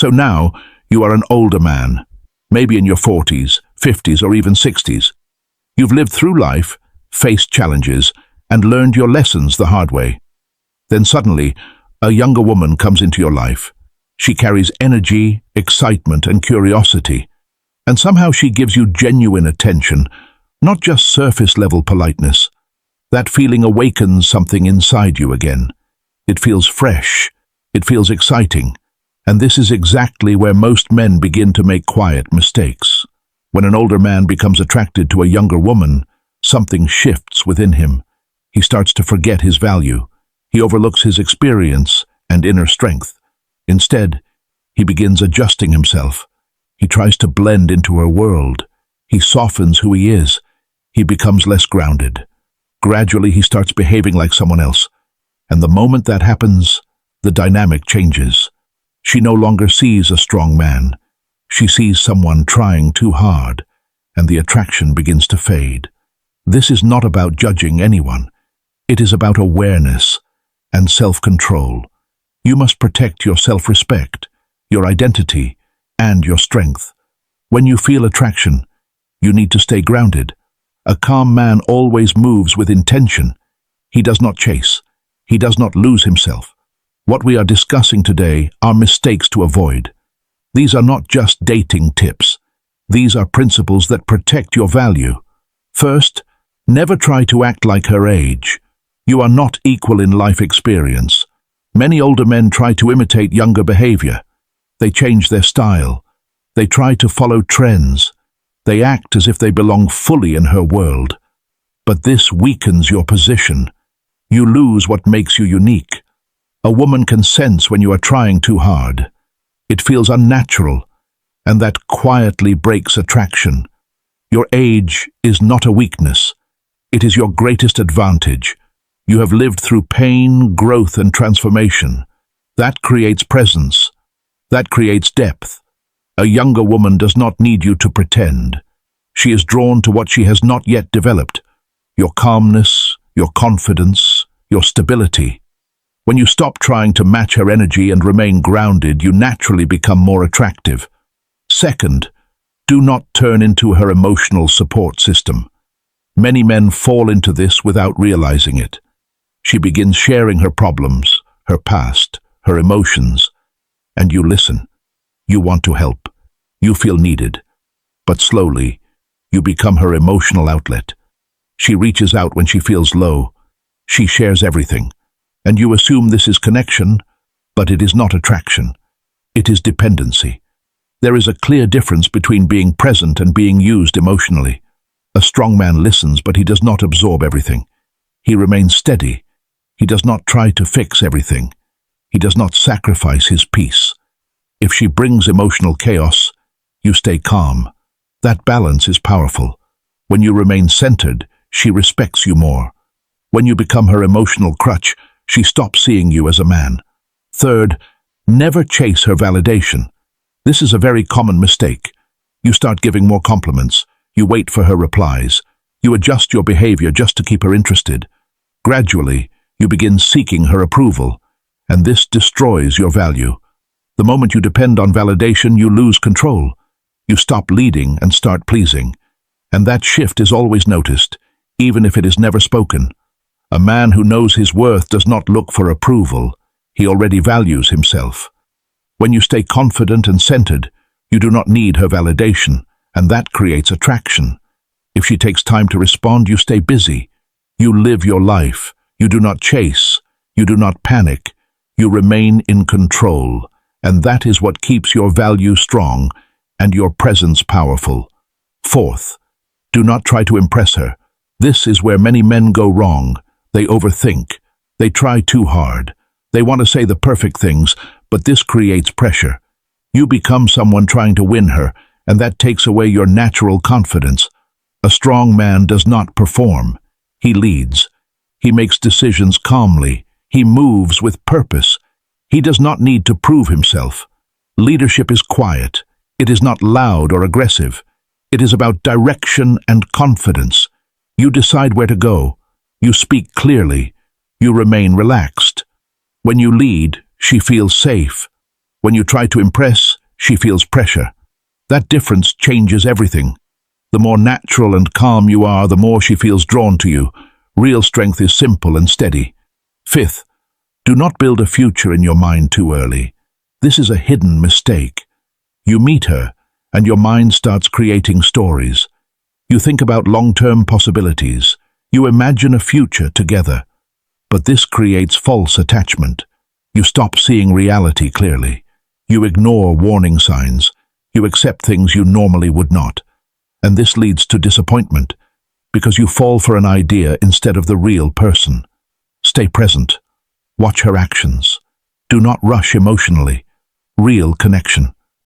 So now you are an older man, maybe in your 40s, 50s, or even 60s. You've lived through life, faced challenges, and learned your lessons the hard way. Then suddenly, a younger woman comes into your life. She carries energy, excitement, and curiosity. And somehow she gives you genuine attention, not just surface-level politeness. That feeling awakens something inside you again. It feels fresh. It feels exciting. And this is exactly where most men begin to make quiet mistakes. When an older man becomes attracted to a younger woman, something shifts within him. He starts to forget his value. He overlooks his experience and inner strength. Instead, he begins adjusting himself. He tries to blend into her world. He softens who he is. He becomes less grounded. Gradually, he starts behaving like someone else. And the moment that happens, the dynamic changes. She no longer sees a strong man. She sees someone trying too hard, and the attraction begins to fade. This is not about judging anyone. It is about awareness and self-control. You must protect your self-respect, your identity, and your strength. When you feel attraction, you need to stay grounded. A calm man always moves with intention. He does not chase. He does not lose himself. What we are discussing today are mistakes to avoid. These are not just dating tips. These are principles that protect your value. First, never try to act like her age. You are not equal in life experience. Many older men try to imitate younger behavior. They change their style. They try to follow trends. They act as if they belong fully in her world. But this weakens your position. You lose what makes you unique. A woman can sense when you are trying too hard. It feels unnatural, and that quietly breaks attraction. Your age is not a weakness. It is your greatest advantage. You have lived through pain, growth, and transformation. That creates presence. That creates depth. A younger woman does not need you to pretend. She is drawn to what she has not yet developed. Your calmness, your confidence, your stability. When you stop trying to match her energy and remain grounded, you naturally become more attractive. Second, do not turn into her emotional support system. Many men fall into this without realizing it. She begins sharing her problems, her past, her emotions, and you listen. You want to help. You feel needed. But slowly, you become her emotional outlet. She reaches out when she feels low. She shares everything. And you assume this is connection, but it is not attraction. It is dependency. There is a clear difference between being present and being used emotionally. A strong man listens, but he does not absorb everything. He remains steady. He does not try to fix everything. He does not sacrifice his peace. If she brings emotional chaos, you stay calm. That balance is powerful. When you remain centered, she respects you more. When you become her emotional crutch, she stops seeing you as a man. Third, never chase her validation. This is a very common mistake. You start giving more compliments. You wait for her replies. You adjust your behavior just to keep her interested. Gradually, you begin seeking her approval, and this destroys your value. The moment you depend on validation, you lose control. You stop leading and start pleasing. And that shift is always noticed, even if it is never spoken. A man who knows his worth does not look for approval. He already values himself. When you stay confident and centered, you do not need her validation, and that creates attraction. If she takes time to respond, you stay busy. You live your life. You do not chase. You do not panic. You remain in control, and that is what keeps your value strong and your presence powerful. Fourth, do not try to impress her. This is where many men go wrong. They overthink. They try too hard. They want to say the perfect things, but this creates pressure. You become someone trying to win her, and that takes away your natural confidence. A strong man does not perform. He leads. He makes decisions calmly. He moves with purpose. He does not need to prove himself. Leadership is quiet. It is not loud or aggressive. It is about direction and confidence. You decide where to go. You speak clearly. You remain relaxed. When you lead, she feels safe. When you try to impress, she feels pressure. That difference changes everything. The more natural and calm you are, the more she feels drawn to you. Real strength is simple and steady. Fifth, do not build a future in your mind too early. This is a hidden mistake. You meet her, and your mind starts creating stories. You think about long-term possibilities. You imagine a future together. But this creates false attachment. You stop seeing reality clearly. You ignore warning signs. You accept things you normally would not. And this leads to disappointment, because you fall for an idea instead of the real person. Stay present. Watch her actions. Do not rush emotionally. Real connection